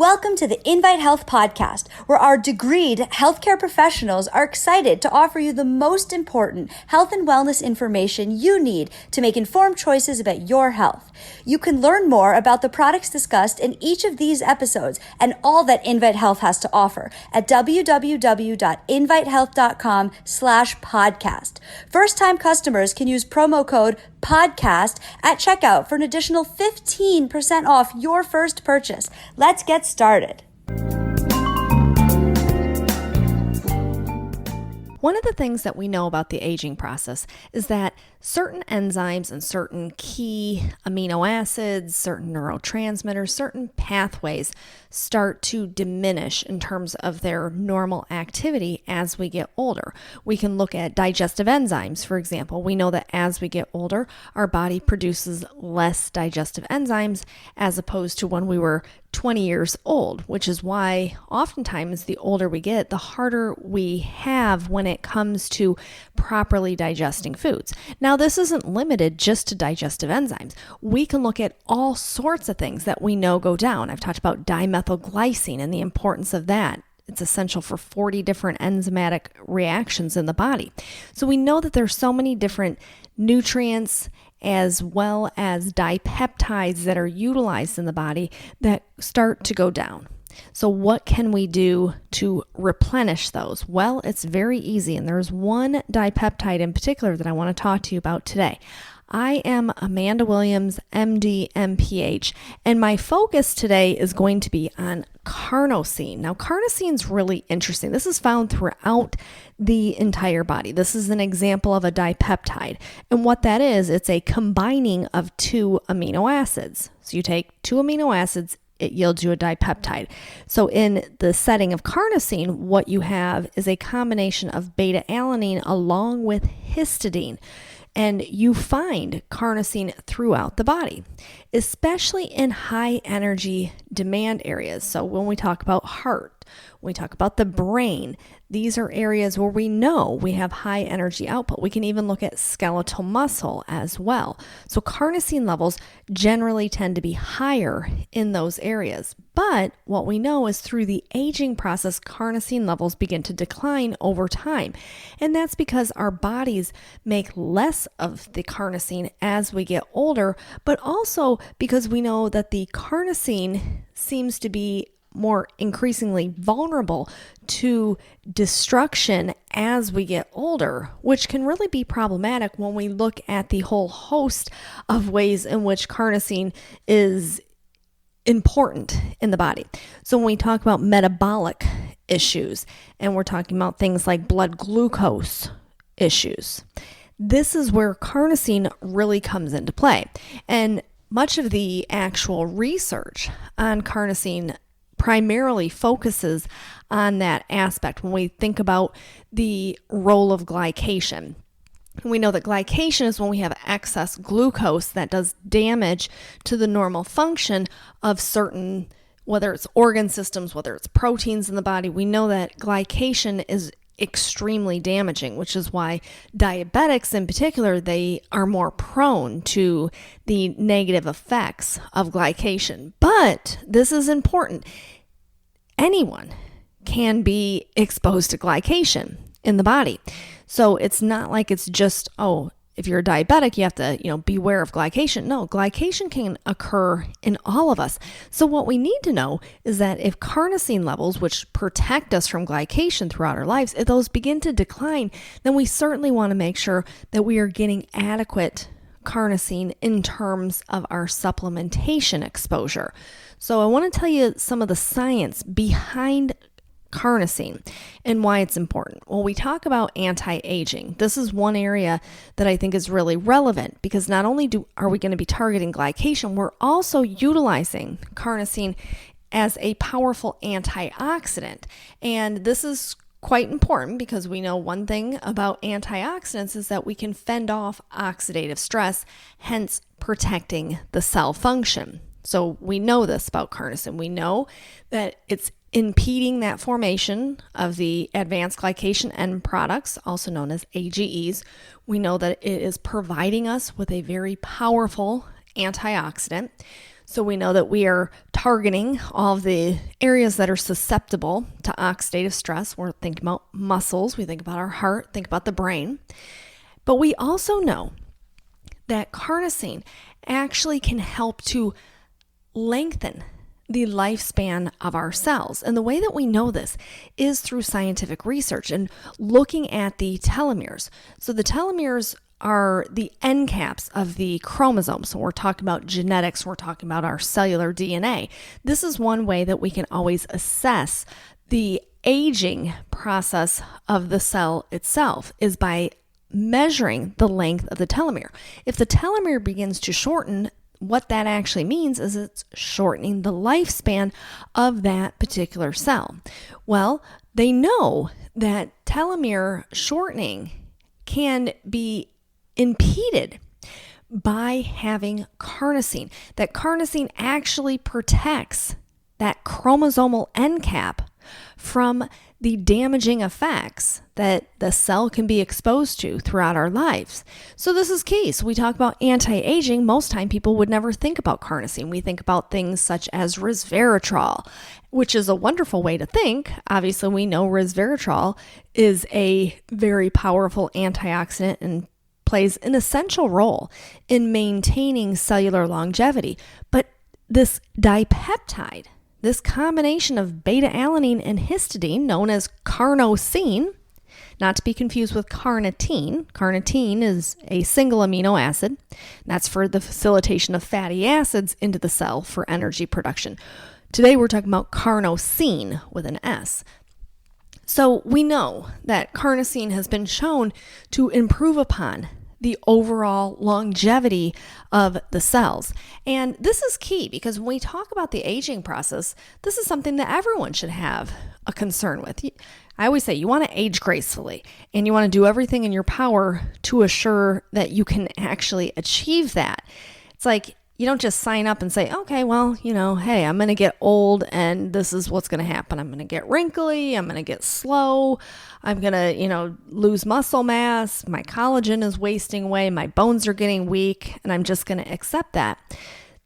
Welcome to the Invite Health podcast, where our degreed healthcare professionals are excited to offer you the most important health and wellness information you need to make informed choices about your health. You can learn more about the products discussed in each of these episodes and all that Invite Health has to offer at www.invitehealth.com/podcast. First-time customers can use promo code podcast at checkout for an additional 15% off your first purchase. Let's get started. One of the things that we know about the aging process is that certain enzymes and certain key amino acids, certain neurotransmitters, certain pathways start to diminish in terms of their normal activity as we get older. We can look at digestive enzymes, for example. We know that as we get older, our body produces less digestive enzymes as opposed to when we were 20 years old, which is why oftentimes the older we get, the harder we have when it comes to properly digesting foods. Now, this isn't limited just to digestive enzymes. We can look at all sorts of things that we know go down. I've talked about dimethylglycine and the importance of that. It's essential for 40 different enzymatic reactions in the body. So we know that there's so many different nutrients as well as di-peptides that are utilized in the body that start to go down. So what can we do to replenish those? Well, it's very easy, and there's one dipeptide in particular that I want to talk to you about today. I am Amanda Williams, MD, MPH, and my focus today is going to be on carnosine. Now, carnosine is really interesting. This is found throughout the entire body. This is an example of a dipeptide. And what that is, it's a combining of two amino acids. So you take two amino acids, it yields you a dipeptide. So in the setting of carnosine, what you have is a combination of beta-alanine along with histidine. And you find carnosine throughout the body, especially in high energy demand areas. So when we talk about heart, when we talk about the brain, these are areas where we know we have high energy output. We can even look at skeletal muscle as well. So carnosine levels generally tend to be higher in those areas. But what we know is through the aging process, carnosine levels begin to decline over time. And that's because our bodies make less of the carnosine as we get older, but also because we know that the carnosine seems to be more increasingly vulnerable to destruction as we get older, which can really be problematic when we look at the whole host of ways in which carnosine is important in the body. So when we talk about metabolic issues and we're talking about things like blood glucose issues, this is where carnosine really comes into play. And much of the actual research on carnosine primarily focuses on that aspect when we think about the role of glycation. We know that glycation is when we have excess glucose that does damage to the normal function of certain, whether it's organ systems, whether it's proteins in the body. We know that glycation is extremely damaging, which is why diabetics in particular, they are more prone to the negative effects of glycation. But this is important. Anyone can be exposed to glycation in the body. So it's not like it's just, if you're a diabetic, you have to, beware of glycation. No, glycation can occur in all of us. So what we need to know is that if carnosine levels, which protect us from glycation throughout our lives, if those begin to decline, then we certainly want to make sure that we are getting adequate carnosine in terms of our supplementation exposure. So I want to tell you some of the science behind carnosine and why it's important. Well, we talk about anti-aging. This is one area that I think is really relevant because not only are we going to be targeting glycation, we're also utilizing carnosine as a powerful antioxidant. And this is quite important because we know one thing about antioxidants is that we can fend off oxidative stress, hence protecting the cell function. So we know this about carnosine. We know that it's impeding that formation of the advanced glycation end products, also known as AGEs. We know that it is providing us with a very powerful antioxidant. So we know that we are targeting all of the areas that are susceptible to oxidative stress. We're thinking about muscles, we think about our heart, think about the brain. But we also know that carnosine actually can help to lengthen the lifespan of our cells. And the way that we know this is through scientific research and looking at the telomeres. So the telomeres are the end caps of the chromosomes. So we're talking about genetics, we're talking about our cellular DNA. This is one way that we can always assess the aging process of the cell itself, is by measuring the length of the telomere. If the telomere begins to shorten, what that actually means is it's shortening the lifespan of that particular cell. Well, they know that telomere shortening can be impeded by having carnosine. That carnosine actually protects that chromosomal end cap from the damaging effects that the cell can be exposed to throughout our lives. So this is key. So we talk about anti-aging. Most time people would never think about carnosine. We think about things such as resveratrol, which is a wonderful way to think. Obviously, we know resveratrol is a very powerful antioxidant and plays an essential role in maintaining cellular longevity. But this di-peptide, this combination of beta-alanine and histidine, known as carnosine, not to be confused with carnitine. Carnitine is a single amino acid. That's for the facilitation of fatty acids into the cell for energy production. Today we're talking about carnosine with an S. So we know that carnosine has been shown to improve upon the overall longevity of the cells. And this is key because when we talk about the aging process, this is something that everyone should have a concern with. I always say you want to age gracefully and you want to do everything in your power to assure that you can actually achieve that. It's like you don't just sign up and say, okay, well, hey, I'm going to get old and this is what's going to happen. I'm going to get wrinkly. I'm going to get slow. I'm going to, lose muscle mass. My collagen is wasting away. My bones are getting weak and I'm just going to accept that.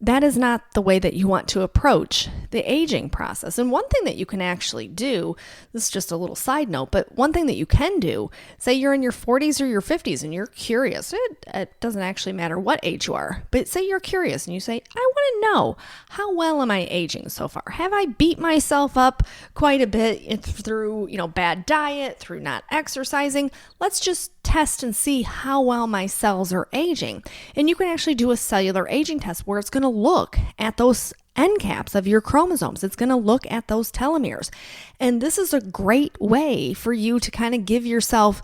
That is not the way that you want to approach the aging process. And one thing that you can actually do, this is just a little side note, but one thing that you can do, say you're in your 40s or your 50s and you're curious, it doesn't actually matter what age you are, but say you're curious and you say, I want to know, how well am I aging so far? Have I beat myself up quite a bit through, bad diet, through not exercising? Let's just test and see how well my cells are aging. And you can actually do a cellular aging test where it's going to look at those end caps of your chromosomes. It's going to look at those telomeres. And this is a great way for you to kind of give yourself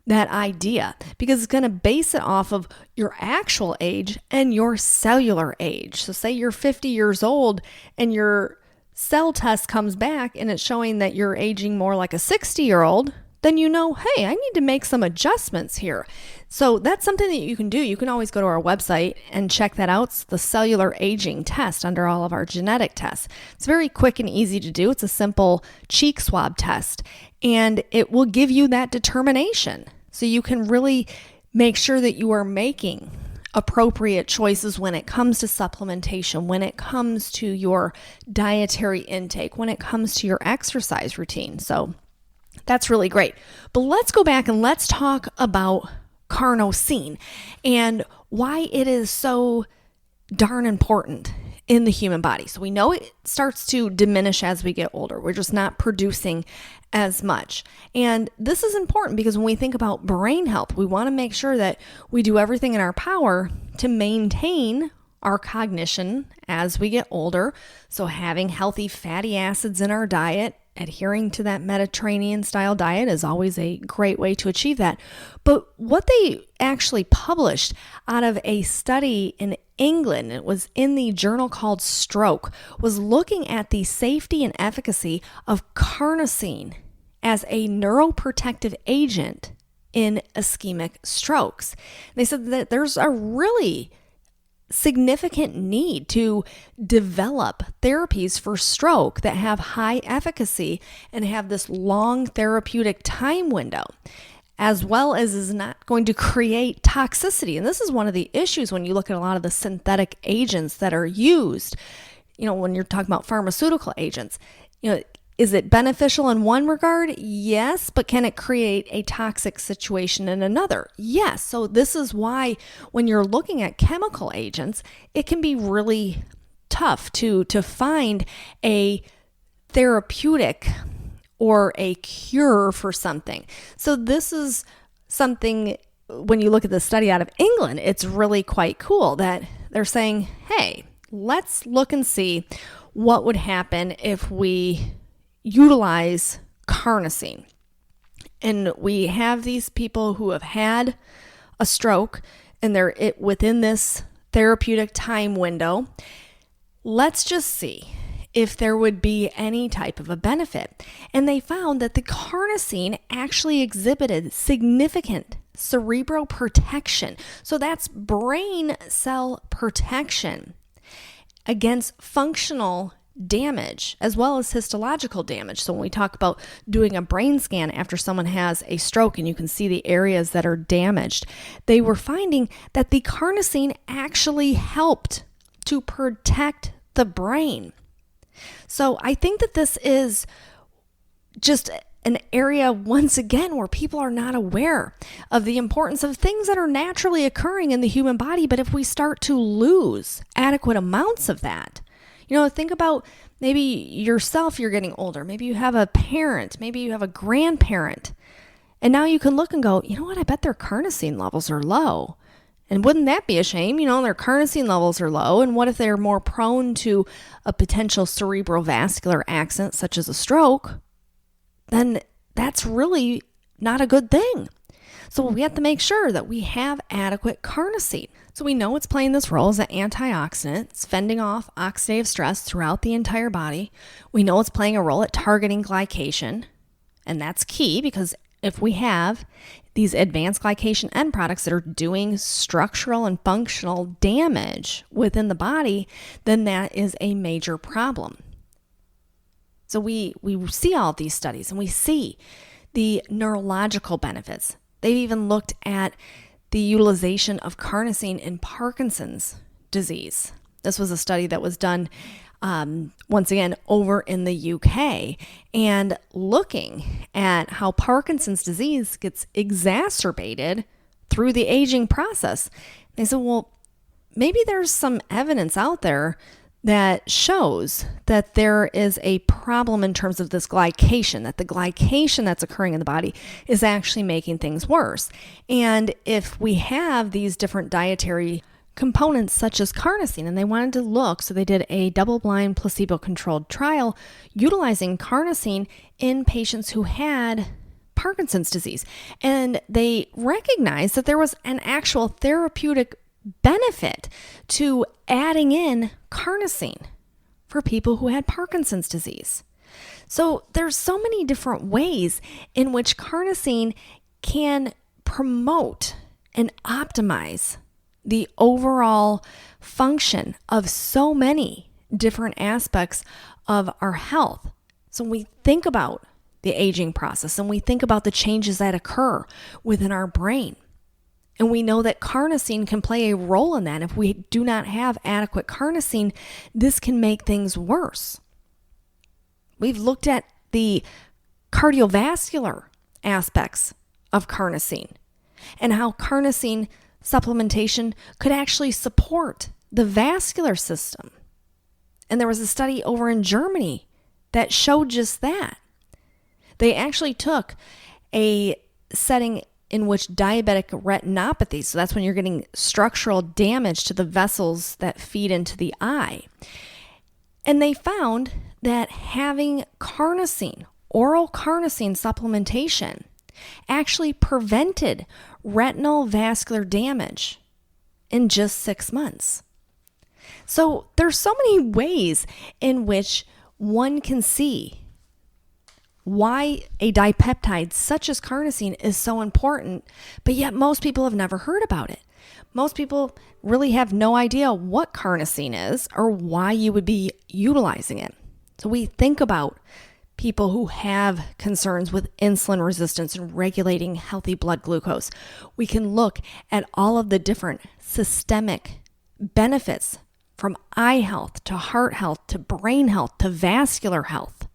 that idea because it's going to base it off of your actual age and your cellular age. So say you're 50 years old and your cell test comes back and it's showing that you're aging more like a 60-year-old, then hey, I need to make some adjustments here. So that's something that you can do. You can always go to our website and check that out. It's the cellular aging test under all of our genetic tests. It's very quick and easy to do. It's a simple cheek swab test, and it will give you that determination. So you can really make sure that you are making appropriate choices when it comes to supplementation, when it comes to your dietary intake, when it comes to your exercise routine. So that's really great. But let's go back and let's talk about carnosine and why it is so darn important in the human body. So we know it starts to diminish as we get older. We're just not producing as much. And this is important because when we think about brain health, we want to make sure that we do everything in our power to maintain our cognition as we get older. So having healthy fatty acids in our diet, adhering to that Mediterranean style diet is always a great way to achieve that. But what they actually published out of a study in England, it was in the journal called Stroke, was looking at the safety and efficacy of carnosine as a neuroprotective agent in ischemic strokes. They said that there's a really significant need to develop therapies for stroke that have high efficacy and have this long therapeutic time window, as well as is not going to create toxicity. And this is one of the issues when you look at a lot of the synthetic agents that are used. when you're talking about pharmaceutical agents, is it beneficial in one regard? Yes, but can it create a toxic situation in another? Yes. So this is why when you're looking at chemical agents, it can be really tough to find a therapeutic or a cure for something. So this is something, when you look at the study out of England, it's really quite cool that they're saying, hey, let's look and see what would happen if we utilize carnosine. And we have these people who have had a stroke and they're within this therapeutic time window. Let's just see if there would be any type of a benefit. And they found that the carnosine actually exhibited significant cerebroprotection. So that's brain cell protection against functional damage as well as histological damage. So when we talk about doing a brain scan after someone has a stroke and you can see the areas that are damaged, they were finding that the carnosine actually helped to protect the brain. So I think that this is just an area, once again, where people are not aware of the importance of things that are naturally occurring in the human body. But if we start to lose adequate amounts of that, think about maybe yourself, you're getting older. Maybe you have a parent, maybe you have a grandparent. And now you can look and go, you know what, I bet their carnosine levels are low. And wouldn't that be a shame? Their carnosine levels are low. And what if they're more prone to a potential cerebrovascular accident, such as a stroke? Then that's really not a good thing. So we have to make sure that we have adequate carnosine. So we know it's playing this role as an antioxidant. It's fending off oxidative stress throughout the entire body. We know it's playing a role at targeting glycation. And that's key because if we have these advanced glycation end products that are doing structural and functional damage within the body, then that is a major problem. So we see all of these studies and we see the neurological benefits. They've even looked at the utilization of carnosine in Parkinson's disease. This was a study that was done once again over in the UK, and looking at how Parkinson's disease gets exacerbated through the aging process. They said, well, maybe there's some evidence out there that shows that there is a problem in terms of this glycation, that the glycation that's occurring in the body is actually making things worse. And if we have these different dietary components such as carnosine, and they wanted to look, so they did a double-blind placebo-controlled trial utilizing carnosine in patients who had Parkinson's disease. And they recognized that there was an actual therapeutic benefit to adding in carnosine for people who had Parkinson's disease. So there's so many different ways in which carnosine can promote and optimize the overall function of so many different aspects of our health. So when we think about the aging process and we think about the changes that occur within our brain, and we know that carnosine can play a role in that. If we do not have adequate carnosine, this can make things worse. We've looked at the cardiovascular aspects of carnosine and how carnosine supplementation could actually support the vascular system. And there was a study over in Germany that showed just that. They actually took a setting in which diabetic retinopathy, so that's when you're getting structural damage to the vessels that feed into the eye. And they found that having carnosine, oral carnosine supplementation, actually prevented retinal vascular damage in just 6 months. So there's so many ways in which one can see why a di-peptide such as carnosine is so important, but yet most people have never heard about it. Most people really have no idea what carnosine is or why you would be utilizing it. So we think about people who have concerns with insulin resistance and regulating healthy blood glucose. We can look at all of the different systemic benefits from eye health to heart health to brain health to vascular health.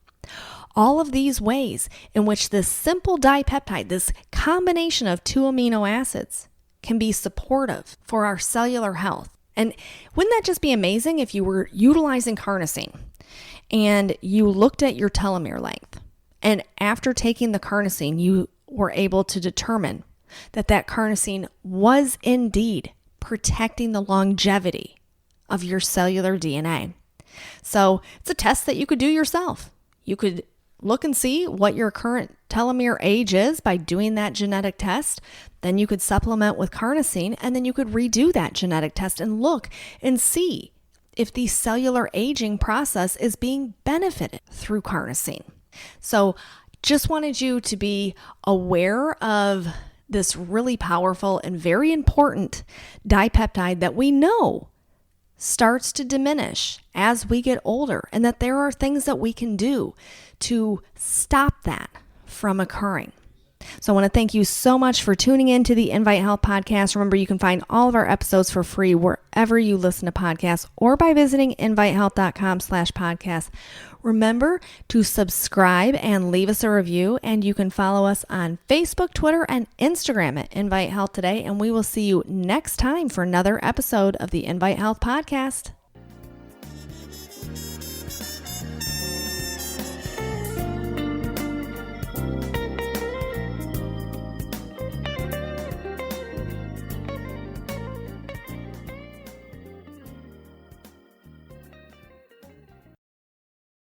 All of these ways in which this simple di-peptide, this combination of two amino acids, can be supportive for our cellular health. And wouldn't that just be amazing if you were utilizing carnosine and you looked at your telomere length, and after taking the carnosine, you were able to determine that that carnosine was indeed protecting the longevity of your cellular DNA. So it's a test that you could do yourself. You could look and see what your current telomere age is by doing that genetic test. Then you could supplement with carnosine, and then you could redo that genetic test and look and see if the cellular aging process is being benefited through carnosine. So just wanted you to be aware of this really powerful and very important dipeptide that we know starts to diminish as we get older, and that there are things that we can do to stop that from occurring. So I want to thank you so much for tuning in to the Invite Health podcast. Remember, you can find all of our episodes for free wherever you listen to podcasts or by visiting invitehealth.com/podcast. Remember to subscribe and leave us a review, and you can follow us on Facebook, Twitter, and Instagram at Invite Health Today, and we will see you next time for another episode of the Invite Health podcast.